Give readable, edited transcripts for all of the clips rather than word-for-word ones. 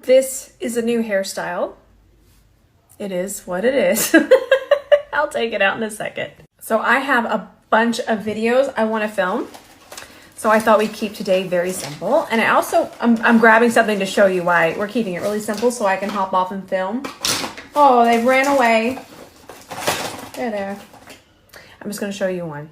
This is a new hairstyle. It is what it is. I'll take it out in a second. So I have a bunch of videos I want to film. So I thought we'd keep today very simple. And I also, I'm grabbing something to show you why we're keeping it really simple so I can hop off and film. Oh, they ran away. They're there. I'm just going to show you one.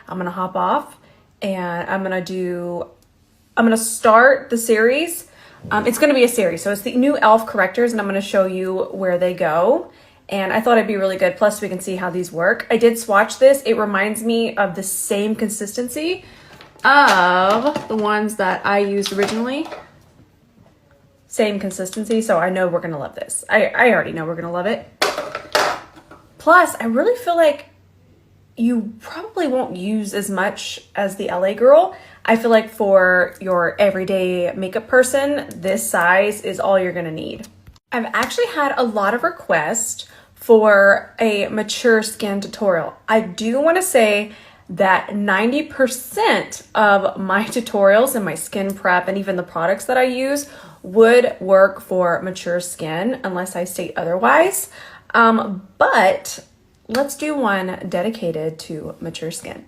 I'm going to hop off and I'm going to start the series. It's going to be a series. So it's the new e.l.f. correctors and I'm going to show you where they go. And I thought it'd be really good. Plus we can see how these work. I did swatch this. It reminds me of the same consistency of the ones that I used originally. Same consistency. So I know we're going to love this. I already know we're going to love it. Plus I really feel like you probably won't use as much as the LA Girl. I feel like for your everyday makeup person, this size is all you're gonna need. I've actually had a lot of requests for a mature skin tutorial. I do wanna say that 90% of my tutorials and my skin prep and even the products that I use would work for mature skin unless I state otherwise. But let's do one dedicated to mature skin.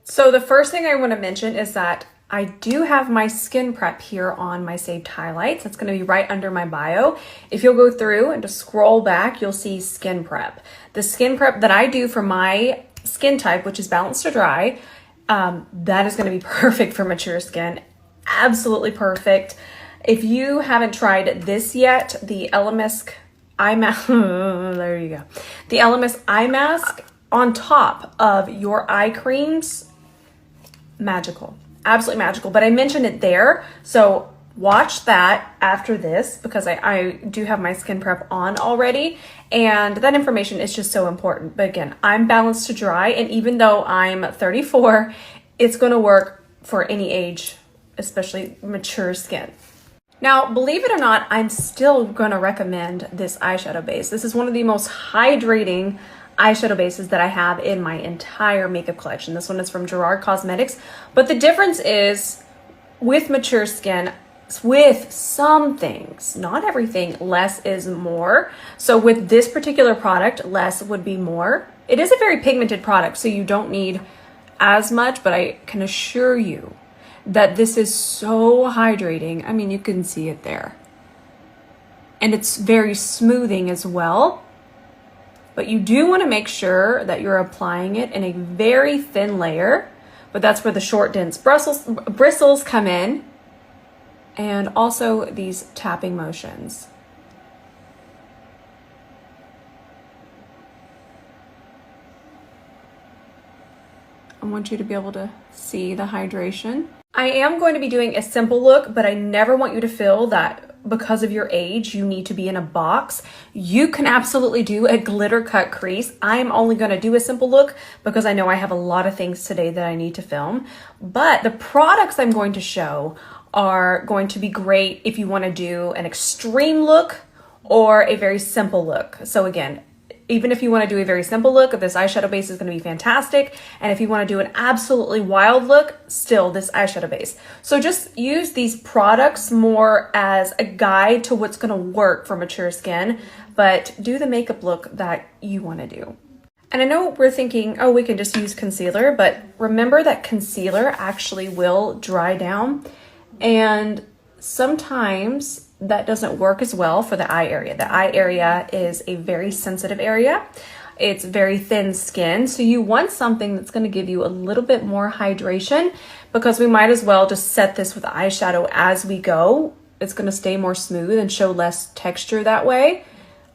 So the first thing I want to mention is that I do have my skin prep here on my saved highlights. That's going to be right under my bio. If you'll go through and just scroll back, you'll see skin prep. The skin prep that I do for my skin type, which is balanced to dry, that is going to be perfect for mature skin. Absolutely perfect. If you haven't tried this yet, the Elemis eye mask, there you go. The Elemis eye mask on top of your eye creams, magical, absolutely magical. But I mentioned it there, so watch that after this because I do have my skin prep on already, and that information is just so important. But again, I'm balanced to dry, and even though I'm 34, it's going to work for any age, especially mature skin. Now, believe it or not, I'm still going to recommend this eyeshadow base. This is one of the most hydrating eyeshadow bases that I have in my entire makeup collection. This one is from Gerard Cosmetics. But the difference is with mature skin, with some things, not everything, less is more. So with this particular product, less would be more. It is a very pigmented product, so you don't need as much, but I can assure you that this is so hydrating. I mean, you can see it there. And it's very smoothing as well. But you do want to make sure that you're applying it in a very thin layer. But that's where the short, dense bristles come in. And also these tapping motions. I want you to be able to see the hydration. I am going to be doing a simple look, but I never want you to feel that because of your age, you need to be in a box. You can absolutely do a glitter cut crease. I'm only going to do a simple look because I know I have a lot of things today that I need to film. But the products I'm going to show are going to be great if you want to do an extreme look or a very simple look. So again, even if you want to do a very simple look, this eyeshadow base is going to be fantastic. And if you want to do an absolutely wild look, still this eyeshadow base. So just use these products more as a guide to what's going to work for mature skin, but do the makeup look that you want to do. And I know we're thinking, oh, we can just use concealer, but remember that concealer actually will dry down. And sometimes that doesn't work as well for the eye area. The eye area is a very sensitive area. It's very thin skin. So you want something that's going to give you a little bit more hydration because we might as well just set this with eyeshadow as we go. It's going to stay more smooth and show less texture that way.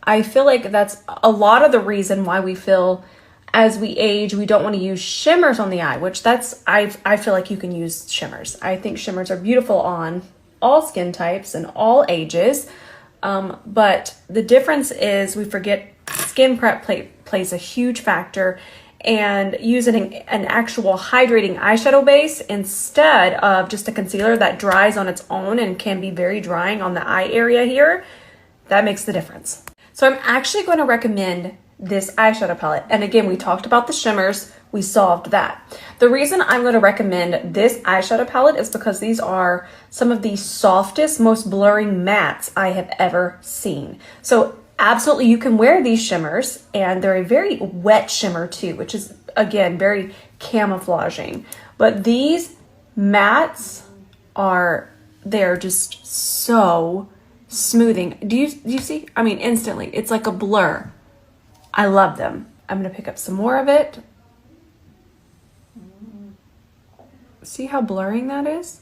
I feel like that's a lot of the reason why we feel as we age, we don't want to use shimmers on the eye, which I feel like you can use shimmers. I think shimmers are beautiful on all skin types and all ages, but the difference is we forget skin prep plays a huge factor, and using an actual hydrating eyeshadow base instead of just a concealer that dries on its own and can be very drying on the eye area here, that makes the difference. So I'm actually going to recommend this eyeshadow palette, and again, we talked about the shimmers. we solved that. The reason I'm going to recommend this eyeshadow palette is because these are some of the softest, most blurring mattes I have ever seen. So absolutely, you can wear these shimmers, and they're a very wet shimmer too, which is, again, very camouflaging. But these mattes they're just so smoothing. Do you see? I mean, instantly, it's like a blur. I love them. I'm gonna pick up some more of it. See how blurring that is?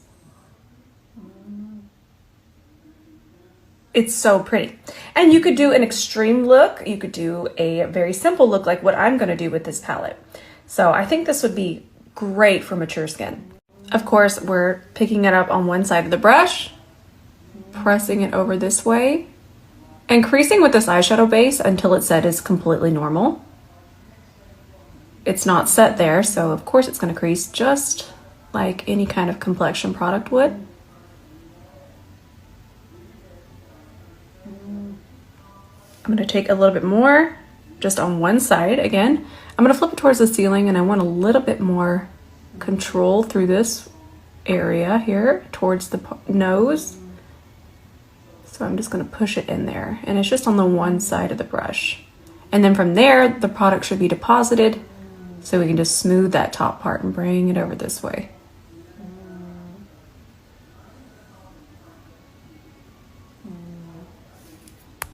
It's so pretty. And you could do an extreme look. You could do a very simple look like what I'm gonna do with this palette. So I think this would be great for mature skin. Of course, we're picking it up on one side of the brush, pressing it over this way, and creasing with this eyeshadow base until its set is completely normal. It's not set there, so of course it's gonna crease just like any kind of complexion product would. I'm gonna take a little bit more just on one side again. I'm gonna flip it towards the ceiling, and I want a little bit more control through this area here towards the nose. So I'm just gonna push it in there, and it's just on the one side of the brush. And then from there, the product should be deposited, so we can just smooth that top part and bring it over this way.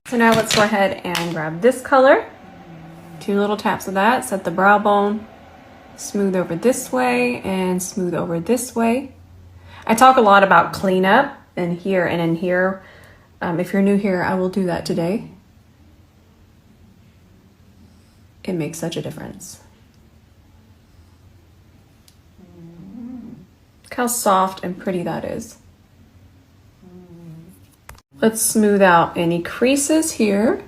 So now let's go ahead and grab this color. 2 little taps of that, set the brow bone, smooth over this way and smooth over this way. I talk a lot about cleanup in here and in here. If you're new here, I will do that today. It makes such a difference. Look how soft and pretty that is. Let's smooth out any creases here.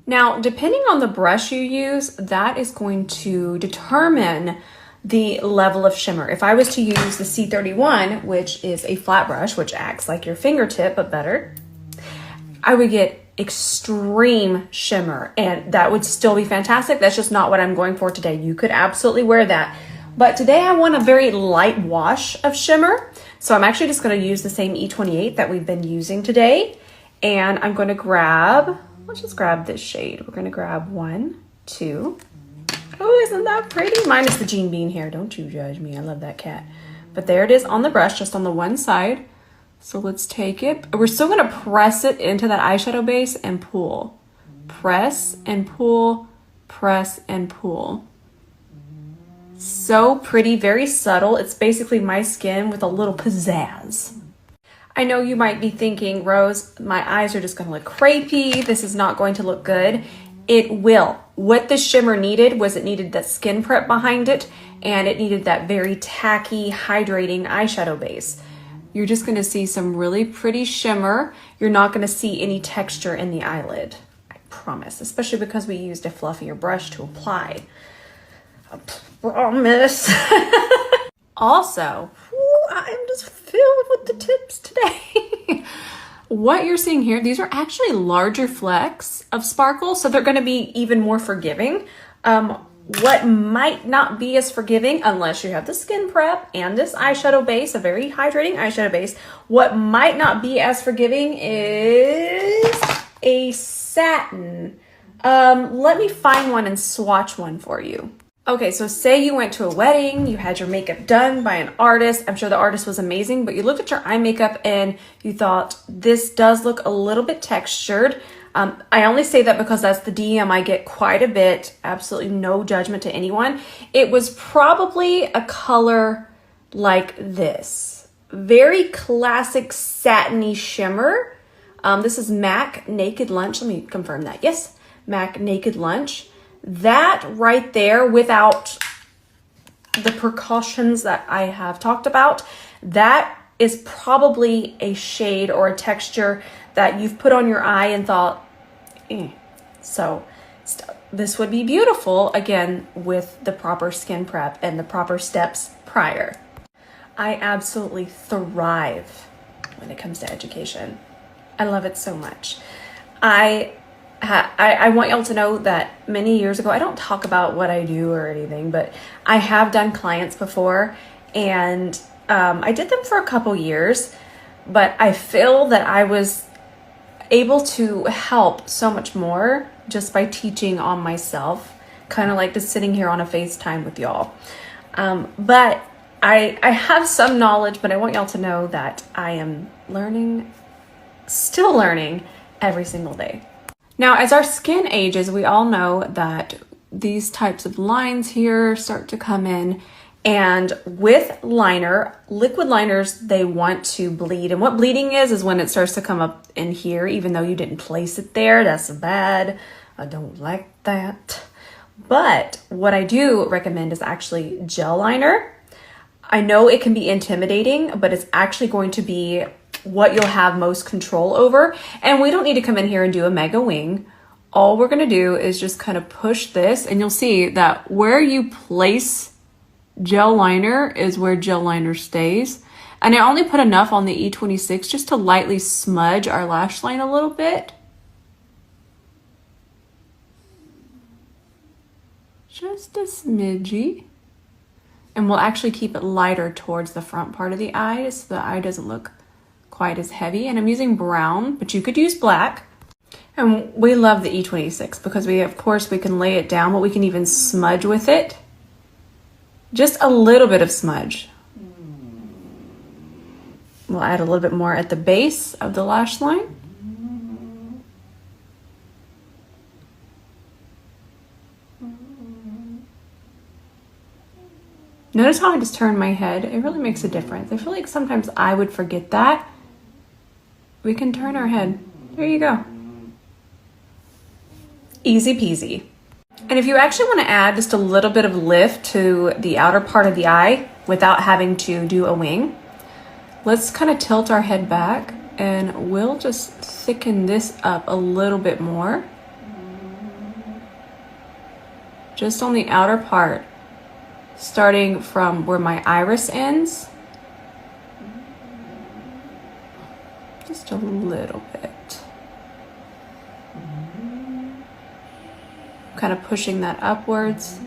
Now, depending on the brush you use, that is going to determine the level of shimmer. If I was to use the C31, which is a flat brush, which acts like your fingertip, but better, I would get extreme shimmer, and that would still be fantastic. That's just not what I'm going for today. You could absolutely wear that. But today I want a very light wash of shimmer. So I'm actually just going to use the same E28 that we've been using today. And I'm going to let's just grab this shade. We're going to grab 1, 2. Oh, isn't that pretty? Minus the Jean Bean hair. Don't you judge me. I love that cat. But there it is on the brush, just on the one side. So let's take it. We're still going to press it into that eyeshadow base and pull. Press and pull, press and pull. So pretty, very subtle. It's basically my skin with a little pizzazz. I know you might be thinking, Rose, my eyes are just gonna look crepey. This is not going to look good. It will. What the shimmer needed was it needed that skin prep behind it, and it needed that very tacky, hydrating eyeshadow base. You're just gonna see some really pretty shimmer. You're not gonna see any texture in the eyelid, I promise, especially because we used a fluffier brush to apply. I promise. Also, I'm just filled with the tips today. What you're seeing here, these are actually larger flecks of sparkle, so they're going to be even more forgiving. What might not be as forgiving, unless you have the skin prep and this eyeshadow base, a very hydrating eyeshadow base, what might not be as forgiving is a satin. Let me find one and swatch one for you. Okay, so say you went to a wedding, you had your makeup done by an artist. I'm sure the artist was amazing, but you looked at your eye makeup and you thought, this does look a little bit textured. I only say that because that's the DM I get quite a bit. Absolutely no judgment to anyone. It was probably a color like this. Very classic satiny shimmer. This is MAC Naked Lunch. Let me confirm that. Yes, MAC Naked Lunch. That right there, without the precautions that I have talked about, that is probably a shade or a texture that you've put on your eye and thought, So this would be beautiful, again, with the proper skin prep and the proper steps prior. I absolutely thrive when it comes to education. I love it so much. I want y'all to know that many years ago, I don't talk about what I do or anything, but I have done clients before, and I did them for a couple years, but I feel that I was able to help so much more just by teaching on myself, kind of like just sitting here on a FaceTime with y'all. But I have some knowledge, but I want y'all to know that I am learning, still learning every single day. Now, as our skin ages, we all know that these types of lines here start to come in. And with liner, liquid liners, they want to bleed. And what bleeding is when it starts to come up in here, even though you didn't place it there. That's bad. I don't like that. But what I do recommend is actually gel liner. I know it can be intimidating, but it's actually going to be what you'll have most control over. And we don't need to come in here and do a mega wing. All we're going to do is just kind of push this, and you'll see that where you place gel liner is where gel liner stays. And I only put enough on the E26 just to lightly smudge our lash line a little bit. Just a smidgy. And we'll actually keep it lighter towards the front part of the eye so the eye doesn't look quite as heavy. And I'm using brown, but you could use black. And we love the E26 because of course we can lay it down, but we can even smudge with it. Just a little bit of smudge. We'll add a little bit more at the base of the lash line. Notice how I just turn my head. It really makes a difference. I feel like sometimes I would forget that. We can turn our head. There you go. Easy peasy. And if you actually want to add just a little bit of lift to the outer part of the eye without having to do a wing, let's kind of tilt our head back and we'll just thicken this up a little bit more. Just on the outer part, starting from where my iris ends. Just a little bit. Kind of pushing that upwards.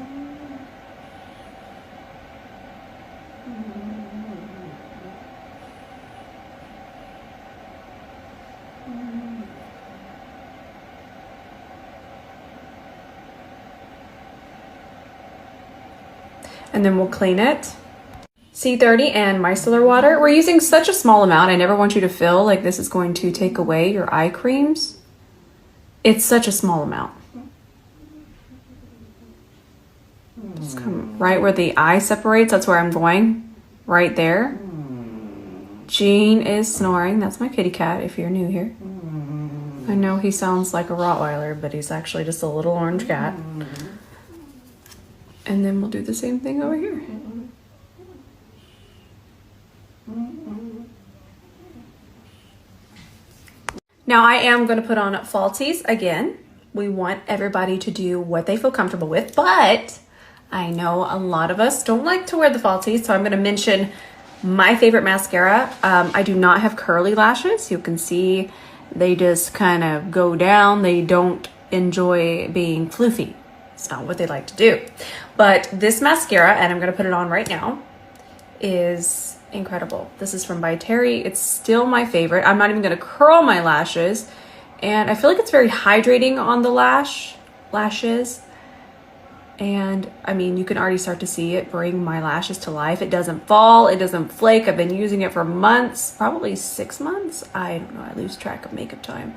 And then we'll clean it. C30 and micellar water. We're using such a small amount. I never want you to feel like this is going to take away your eye creams. It's such a small amount. Just come right where the eye separates. That's where I'm going. Right there. Jean is snoring. That's my kitty cat if you're new here. I know he sounds like a Rottweiler, but he's actually just a little orange cat. And then we'll do the same thing over here. Now I am going to put on falsies again. We want everybody to do what they feel comfortable with, but I know a lot of us don't like to wear the falsies, so I'm going to mention my favorite mascara. I do not have curly lashes. You can see they just kind of go down. They don't enjoy being floofy. It's not what they like to do. But this mascara, and I'm going to put it on right now, is incredible. This is from by Terry. It's still my favorite. I'm not even going to curl my lashes. And I feel like it's very hydrating on the lashes. And I mean, you can already start to see it bring my lashes to life. It doesn't fall. It doesn't flake. I've been using it for months, probably 6 months. I don't know. I lose track of makeup time.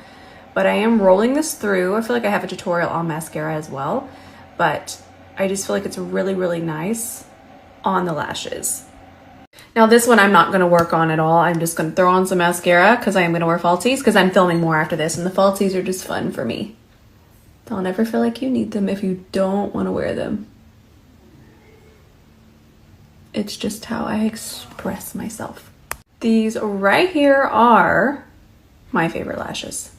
But I am rolling this through. I feel like I have a tutorial on mascara as well. But I just feel like it's really, really nice on the lashes. Now this one I'm not going to work on at all. I'm just going to throw on some mascara because I am going to wear falsies because I'm filming more after this. And the falsies are just fun for me. Don't ever feel like you need them if you don't want to wear them. It's just how I express myself. These right here are my favorite lashes.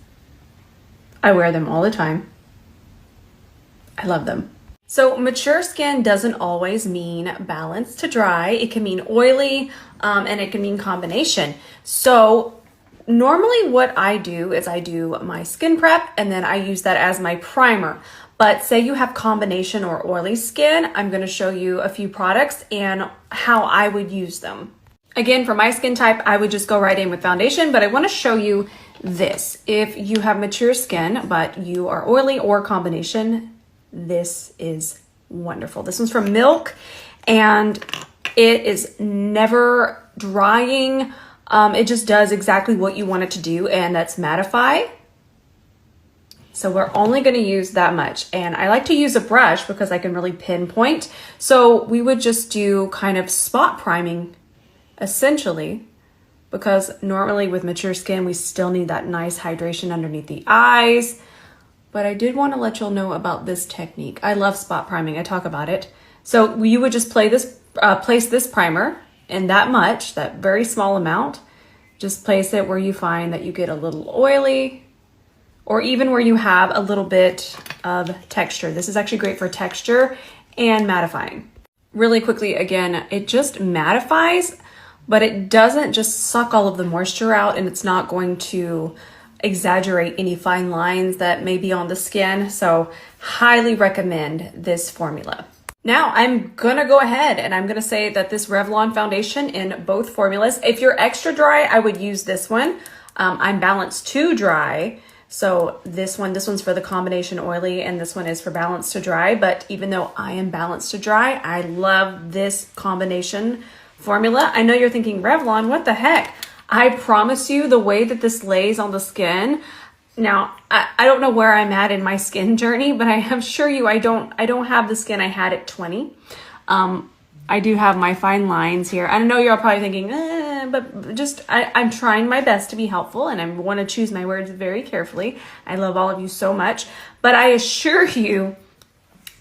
I wear them all the time. I love them. So mature skin doesn't always mean balanced to dry. It can mean oily and it can mean combination. So normally what I do is I do my skin prep and then I use that as my primer. But say you have combination or oily skin, I'm going to show you a few products and how I would use them. Again, for my skin type, I would just go right in with foundation, but I want to show you this. If you have mature skin, but you are oily or combination, this is wonderful. This one's from Milk and it is never drying. It just does exactly what you want it to do, and that's mattify. So we're only going to use that much. And I like to use a brush because I can really pinpoint. So we would just do kind of spot priming essentially, because normally with mature skin, we still need that nice hydration underneath the eyes. But I did want to let y'all know about this technique. I love spot priming. I talk about it. So you would just place this primer in that much, that very small amount. Just place it where you find that you get a little oily, or even where you have a little bit of texture. This is actually great for texture and mattifying. Really quickly, again, it just mattifies, but it doesn't just suck all of the moisture out, and it's not going to exaggerate any fine lines that may be on the skin. So highly recommend this formula. Now I'm gonna go ahead and I'm gonna say that this Revlon foundation in both formulas, if you're extra dry, I would use this one. I'm balanced to dry. So this one's for the combination oily, and this one is for balanced to dry. But even though I am balanced to dry, I love this combination formula. I know you're thinking, Revlon, what the heck? I promise you, the way that this lays on the skin. Now, I don't know where I'm at in my skin journey, but I assure you, I don't have the skin I had at 20. I do have my fine lines here. I know you're probably thinking, but just, I'm trying my best to be helpful, and I want to choose my words very carefully. I love all of you so much, but I assure you,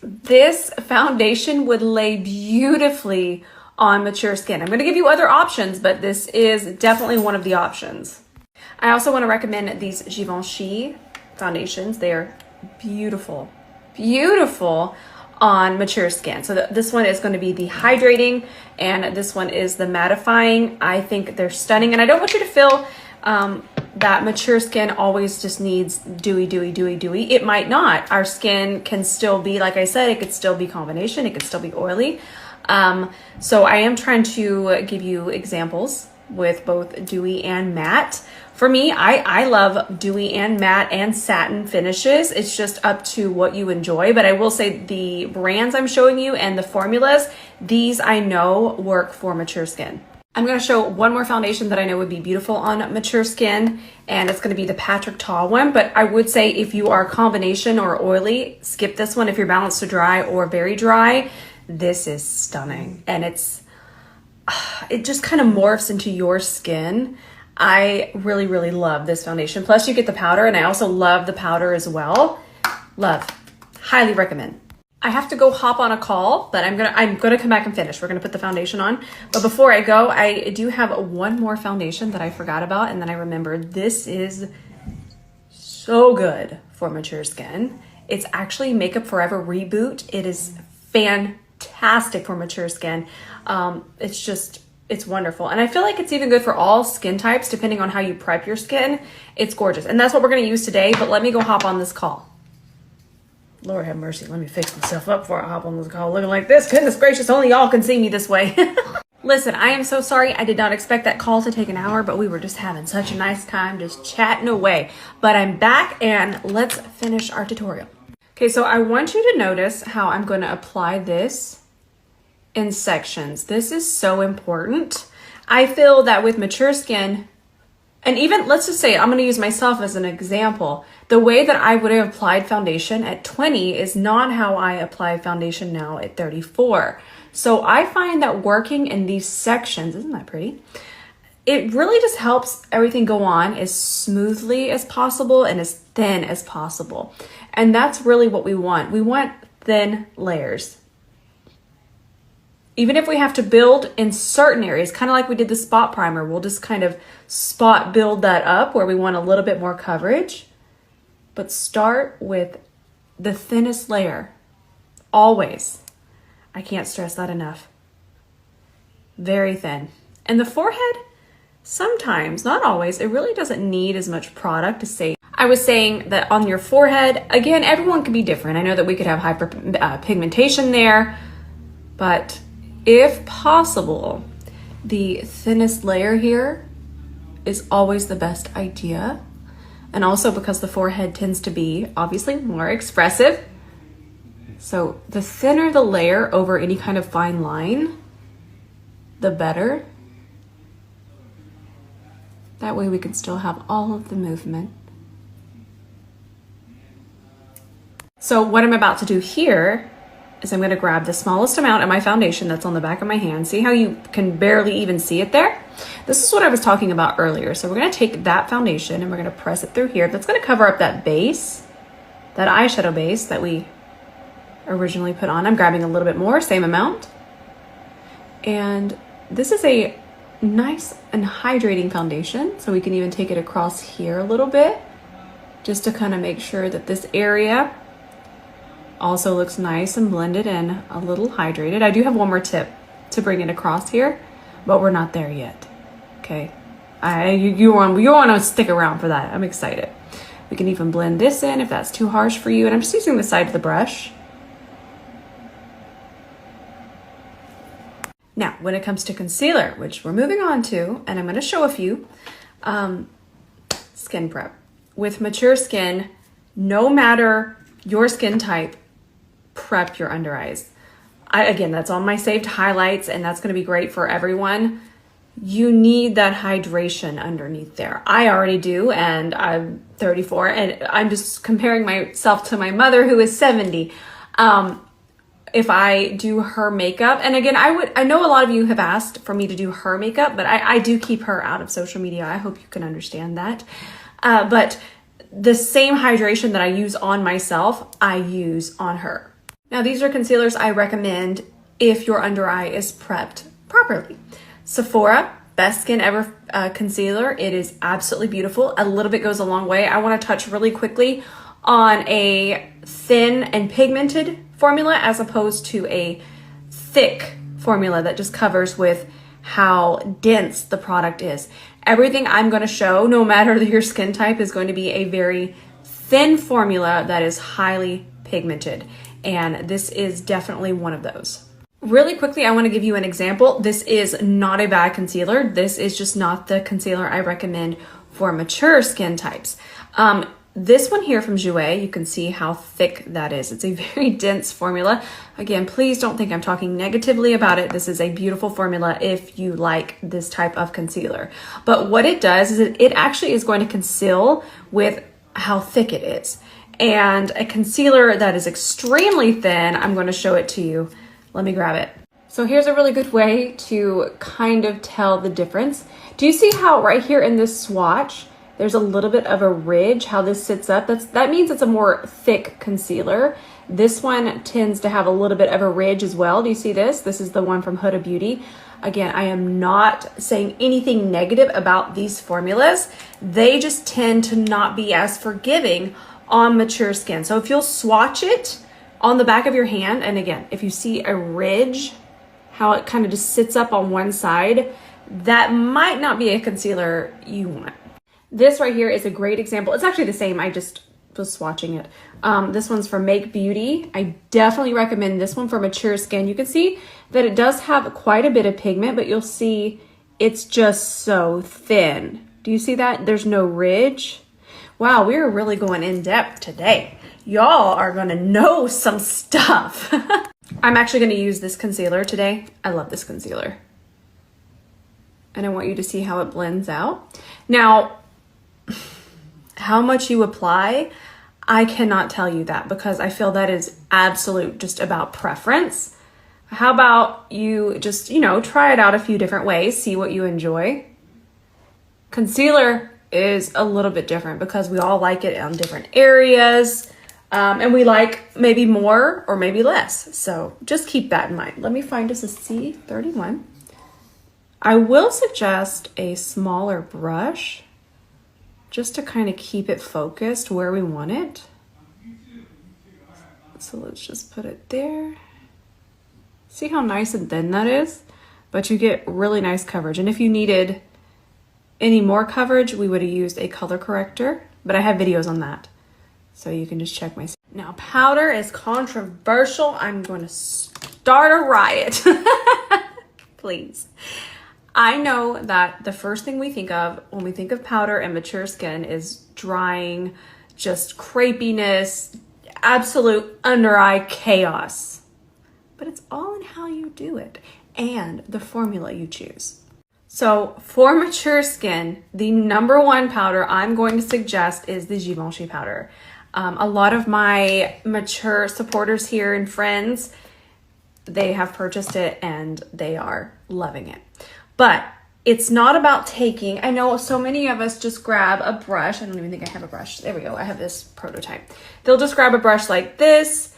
this foundation would lay beautifully on mature skin. I'm going to give you other options, but this is definitely one of the options. I also want to recommend these Givenchy foundations. They are beautiful, beautiful on mature skin. So this one is going to be the hydrating, and this one is the mattifying. I think they're stunning, and I don't want you to feel that mature skin always just needs dewy, dewy, dewy, dewy. It might not. Our skin can still be, like I said, it could still be combination. It could still be oily. So I am trying to give you examples with both dewy and matte. For me, I love dewy and matte and satin finishes. It's just up to what you enjoy. But I will say the brands I'm showing you and the formulas, these I know work for mature skin. I'm going to show one more foundation that I know would be beautiful on mature skin, and it's going to be the Patrick Ta one. But I would say if you are combination or oily, skip this one. If you're balanced to dry or very dry, this is stunning. And it just kind of morphs into your skin. I really, really love this foundation. Plus you get the powder, and I also love the powder as well. Love. Highly recommend. I have to go hop on a call, but I'm gonna come back and finish. We're gonna put the foundation on. But before I go, I do have one more foundation that I forgot about, and then I remembered this is so good for mature skin. It's actually Makeup Forever Reboot. It is fantastic for mature skin. It's wonderful. And I feel like it's even good for all skin types, depending on how you prep your skin. It's gorgeous. And that's what we're going to use today. But let me go hop on this call. Lord have mercy. Let me fix myself up before I hop on this call looking like this. Goodness gracious, only y'all can see me this way. Listen, I am so sorry. I did not expect that call to take an hour, but we were just having such a nice time just chatting away. But I'm back, and let's finish our tutorial. Okay, so I want you to notice how I'm going to apply this in sections. This is so important. I feel that with mature skin, and even, let's just say, I'm going to use myself as an example. The way that I would have applied foundation at 20 is not how I apply foundation now at 34. So I find that working in these sections, isn't that pretty? It really just helps everything go on as smoothly as possible and as thin as possible. And that's really what we want. We want thin layers. Even if we have to build in certain areas, kind of like we did the spot primer, we'll just kind of spot build that up where we want a little bit more coverage. But start with the thinnest layer, always. I can't stress that enough. Very thin. And the forehead, sometimes, not always, it really doesn't need as much product to say. I was saying that on your forehead, again, everyone can be different. I know that we could have hyperpigmentation there, but if possible, the thinnest layer here is always the best idea. And also because the forehead tends to be obviously more expressive. So the thinner the layer over any kind of fine line, the better. That way we can still have all of the movement. So what I'm about to do here is I'm gonna grab the smallest amount of my foundation that's on the back of my hand. See how you can barely even see it there? This is what I was talking about earlier. So we're gonna take that foundation and we're gonna press it through here. That's gonna cover up that base, that eyeshadow base that we originally put on. I'm grabbing a little bit more, same amount. And this is a nice and hydrating foundation. So we can even take it across here a little bit just to kind of make sure that this area also looks nice and blended and a little hydrated. I do have one more tip to bring it across here, but we're not there yet. Okay, you want to stick around for that. I'm excited. We can even blend this in if that's too harsh for you. And I'm just using the side of the brush. Now, when it comes to concealer, which we're moving on to, and I'm going to show a few, skin prep. With mature skin, no matter your skin type, prep your under eyes. Again, that's on my saved highlights, and that's going to be great for everyone. You need that hydration underneath there. I already do, and I'm 34, and I'm just comparing myself to my mother who is 70. If I do her makeup, and again, I know a lot of you have asked for me to do her makeup, but I do keep her out of social media. I hope you can understand that. But the same hydration that I use on myself, I use on her. Now, these are concealers I recommend if your under eye is prepped properly. Sephora, best skin ever concealer. It is absolutely beautiful. A little bit goes a long way. I want to touch really quickly on a thin and pigmented formula as opposed to a thick formula that just covers with how dense the product is. Everything I'm going to show, no matter your skin type, is going to be a very thin formula that is highly pigmented. And this is definitely one of those. Really quickly, I want to give you an example. This is not a bad concealer. This is just not the concealer I recommend for mature skin types. This one here from Jouer, you can see how thick that is. It's a very dense formula. Again, please don't think I'm talking negatively about it. This is a beautiful formula if you like this type of concealer. But what it does is it actually is going to conceal with how thick it is. And a concealer that is extremely thin, I'm going to show it to you. Let me grab it. So here's a really good way to kind of tell the difference. Do you see how right here in this swatch, there's a little bit of a ridge, how this sits up? That means it's a more thick concealer. This one tends to have a little bit of a ridge as well. Do you see this? This is the one from Huda Beauty. Again, I am not saying anything negative about these formulas. They just tend to not be as forgiving on mature skin. So if you'll swatch it on the back of your hand, and again, if you see a ridge, how it kind of just sits up on one side, that might not be a concealer you want. This right here is a great example. It's actually the same. I just was swatching it. This one's from Make Beauty. I definitely recommend this one for mature skin. You can see that it does have quite a bit of pigment, but you'll see it's just so thin. Do you see that? There's no ridge. Wow, we're really going in depth today. Y'all are gonna know some stuff. I'm actually gonna use this concealer today. I love this concealer. And I want you to see how it blends out. Now, how much you apply, I cannot tell you that because I feel that is absolute just about preference. How about you just, try it out a few different ways, see what you enjoy. Concealer is a little bit different because we all like it on different areas. And we like maybe more or maybe less. So just keep that in mind. Let me find us a C31. I will suggest a smaller brush just to kind of keep it focused where we want it. So let's just put it there. See how nice and thin that is? But you get really nice coverage. And if you needed any more coverage, we would have used a color corrector, but I have videos on that. So you can just check my... Now, powder is controversial. I'm going to start a riot. Please. I know that the first thing we think of when we think of powder and mature skin is drying, just crepiness, absolute under eye chaos. But it's all in how you do it and the formula you choose. So for mature skin, the number one powder I'm going to suggest is the Givenchy powder. A lot of my mature supporters here and friends, they have purchased it and they are loving it. But it's not about taking, I know so many of us just grab a brush. I don't even think I have a brush. There we go. I have this prototype. They'll just grab a brush like this.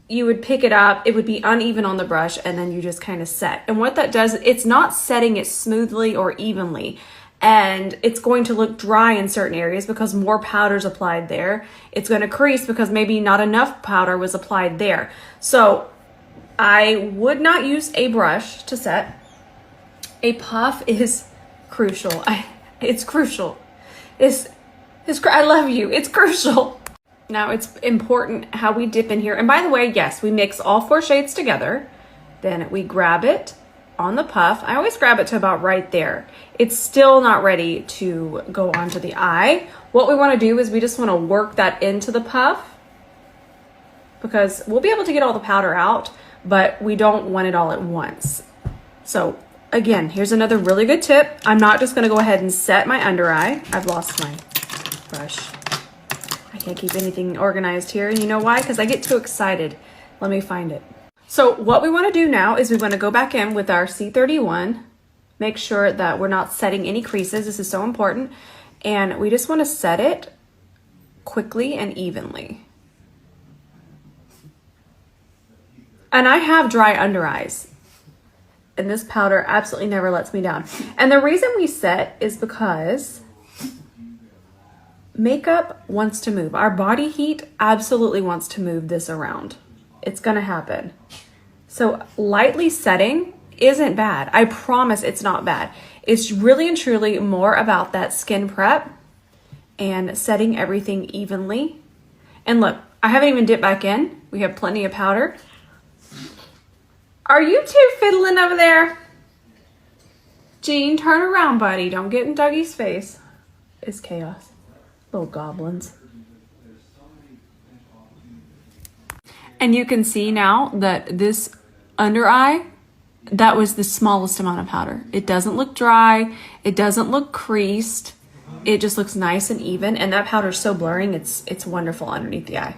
You would pick it up. It would be uneven on the brush and then you just kind of set. And what that does, it's not setting it smoothly or evenly. And it's going to look dry in certain areas because more powder's applied there. It's going to crease because maybe not enough powder was applied there. So I would not use a brush to set. A puff is crucial. It's crucial. I love you. It's crucial. Now it's important how we dip in here. And by the way, yes, we mix all 4 shades together. Then we grab it on the puff. I always grab it to about right there. It's still not ready to go onto the eye. What we want to do is we just want to work that into the puff because we'll be able to get all the powder out, but we don't want it all at once. So again, here's another really good tip. I'm not just going to go ahead and set my under eye. I've lost my brush. I can't keep anything organized here. And you know why? Because I get too excited. Let me find it. So what we want to do now is we want to go back in with our C31. Make sure that we're not setting any creases. This is so important. And we just want to set it quickly and evenly. And I have dry under eyes. And this powder absolutely never lets me down. And the reason we set is because makeup wants to move. Our body heat absolutely wants to move this around. It's gonna happen. So lightly setting isn't bad. I promise it's not bad. It's really and truly more about that skin prep and setting everything evenly. And look, I haven't even dipped back in. We have plenty of powder. Are you two fiddling over there? Jean, turn around, buddy. Don't get in Dougie's face. It's chaos. Little goblins. And you can see now that this under eye, that was the smallest amount of powder. It doesn't look dry. It doesn't look creased. It just looks nice and even. And that powder is so blurring. It's wonderful underneath the eye.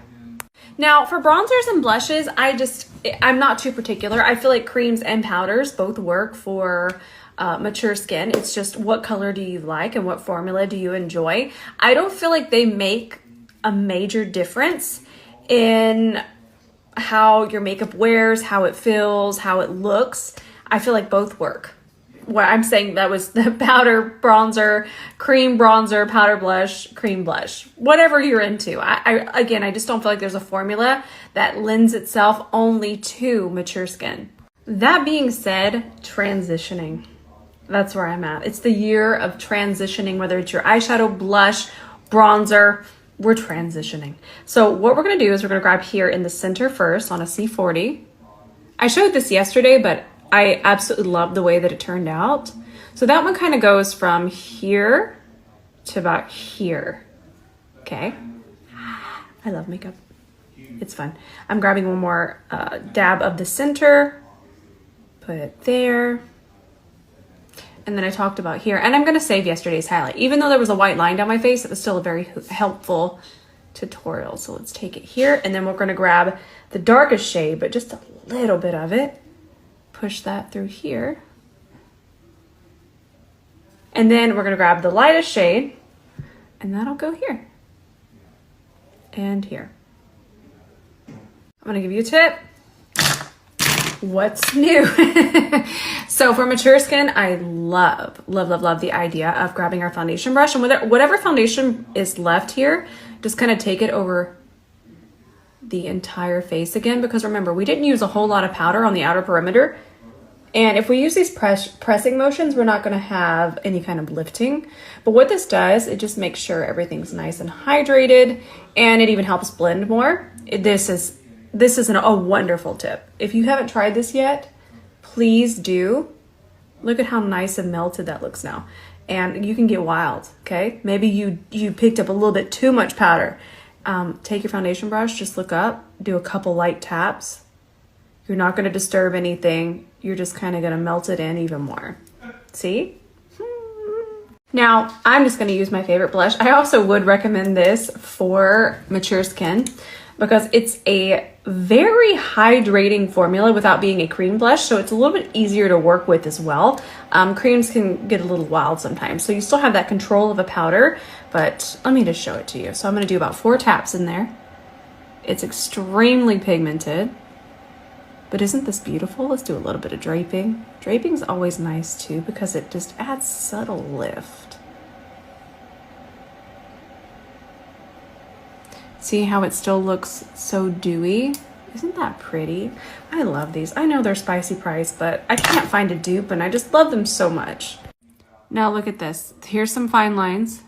Now for bronzers and blushes, I'm not too particular. I feel like creams and powders both work for mature skin. It's just what color do you like and what formula do you enjoy. I don't feel like they make a major difference in how your makeup wears, how it feels, how it looks. I feel like both work. What I'm saying, that was the powder bronzer, cream bronzer, powder blush, cream blush, whatever you're into. Again, I just don't feel like there's a formula that lends itself only to mature skin. That being said, transitioning. That's where I'm at. It's the year of transitioning, whether it's your eyeshadow, blush, bronzer, we're transitioning. So what we're gonna do is we're gonna grab here in the center first on a C40. I showed this yesterday, but I absolutely love the way that it turned out. So that one kind of goes from here to about here. Okay. I love makeup. It's fun. I'm grabbing one more dab of the center. Put it there. And then I talked about here. And I'm going to save yesterday's highlight. Even though there was a white line down my face, it was still a very helpful tutorial. So let's take it here. And then we're going to grab the darkest shade, but just a little bit of it. Push that through here. And then we're going to grab the lightest shade. And that'll go here. And here. I'm going to give you a tip. What's new? So for mature skin, I love the idea of grabbing our foundation brush, and whatever foundation is left here, just kind of take it over the entire face again, because remember, we didn't use a whole lot of powder on the outer perimeter. And if we use these pressing motions, we're not going to have any kind of lifting. But what this does, it just makes sure everything's nice and hydrated, and it even helps blend more. This is a wonderful tip. If you haven't tried this yet, please do. Look at how nice and melted that looks now. And you can get wild, okay? Maybe you picked up a little bit too much powder. Take your foundation brush, just look up, do a couple light taps. You're not going to disturb anything. You're just kind of going to melt it in even more. See? Now, I'm just going to use my favorite blush. I also would recommend this for mature skin because it's a very hydrating formula without being a cream blush. So it's a little bit easier to work with as well. Creams can get a little wild sometimes. So you still have that control of a powder, but let me just show it to you. So I'm going to do about 4 taps in there. It's extremely pigmented. But isn't this beautiful? Let's do a little bit of draping. Draping's always nice too because it just adds subtle lift. See how it still looks so dewy? Isn't that pretty? I love these. I know they're spicy priced, but I can't find a dupe and I just love them so much. Now look at this. Here's some fine lines.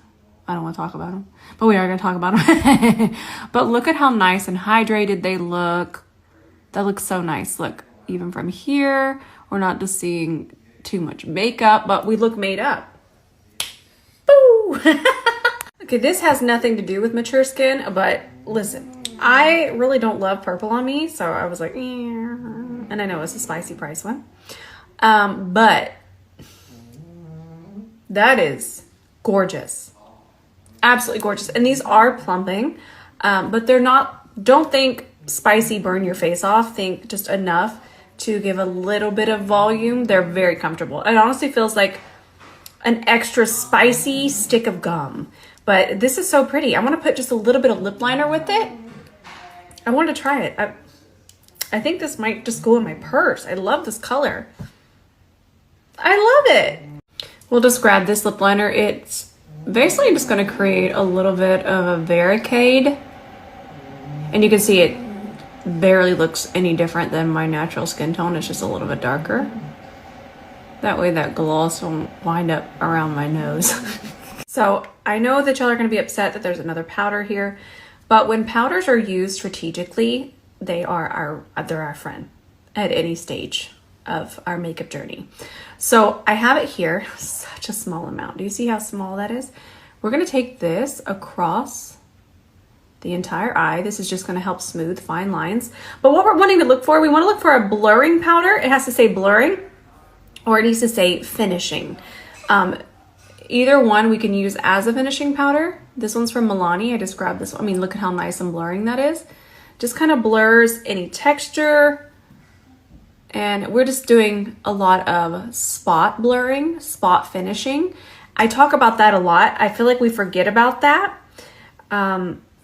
I don't want to talk about them, but we are going to talk about them. But look at how nice and hydrated they look. That looks so nice. Look, even from here, we're not just seeing too much makeup, but we look made up. Boo! Okay, this has nothing to do with mature skin, but listen, I really don't love purple on me, so I was like, and I know it's a spicy price one. But that is gorgeous. Absolutely gorgeous. And these are plumping, but they're not, don't think spicy burn your face off. Think just enough to give a little bit of volume. They're very comfortable. It honestly feels like an extra spicy stick of gum, but this is so pretty. I want to put just a little bit of lip liner with it. I want to try it. I think this might just go in my purse. I love this color. I love it. We'll just grab this lip liner. It's basically just going to create a little bit of a varicade, and you can see it barely looks any different than my natural skin tone. It's just a little bit darker. That way that gloss won't wind up around my nose. So I know that y'all are going to be upset that there's another powder here, but when powders are used strategically, they're our friend at any stage of our makeup journey. So I have it here, such a small amount. Do you see how small that is? We're going to take this across the entire eye. This is just going to help smooth fine lines. But what we're wanting to look for, we want to look for a blurring powder. It has to say blurring, or it needs to say finishing. Either one we can use as a finishing powder. This one's from Milani. I just grabbed this one. I mean, look at how nice and blurring that is. Just kind of blurs any texture. And we're just doing a lot of spot blurring, spot finishing. I talk about that a lot. I feel like we forget about that.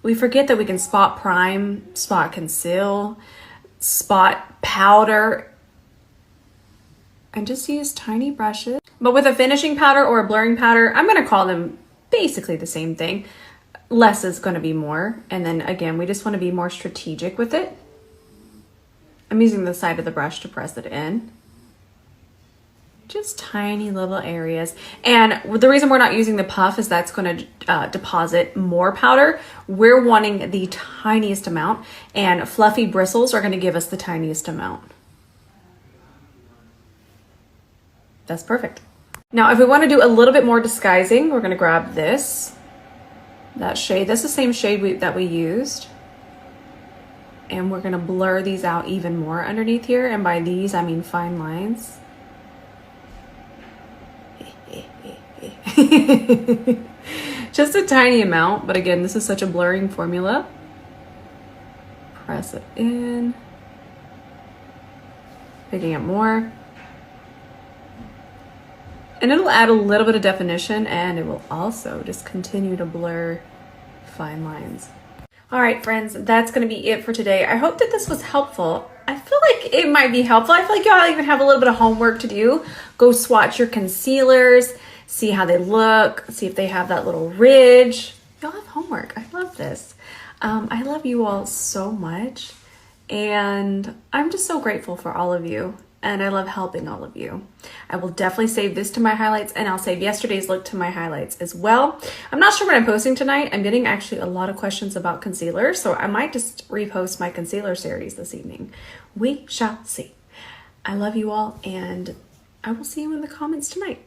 We forget that we can spot prime, spot conceal, spot powder, and just use tiny brushes. But with a finishing powder or a blurring powder, I'm going to call them basically the same thing. Less is going to be more. And then again, we just want to be more strategic with it. I'm using the side of the brush to press it in. Just tiny little areas. And the reason we're not using the puff is that's going to deposit more powder. We're wanting the tiniest amount, and fluffy bristles are going to give us the tiniest amount. That's perfect. Now, if we want to do a little bit more disguising, we're going to grab this, that shade. That's the same shade that we used. And we're going to blur these out even more underneath here. And by these, I mean fine lines. Just a tiny amount, but again, this is such a blurring formula. Press it in. Picking up more. And it'll add a little bit of definition, and it will also just continue to blur fine lines. All right, friends, that's going to be it for today. I hope that this was helpful. I feel like it might be helpful. I feel like y'all even have a little bit of homework to do. Go swatch your concealers, see how they look, see if they have that little ridge. Y'all have homework. I love this. I love you all so much, and I'm just so grateful for all of you. and I love helping all of you. I will definitely save this to my highlights, and I'll save yesterday's look to my highlights as well. I'm not sure what I'm posting tonight. I'm getting actually a lot of questions about concealer, so I might just repost my concealer series this evening. We shall see. I love you all, and I will see you in the comments tonight.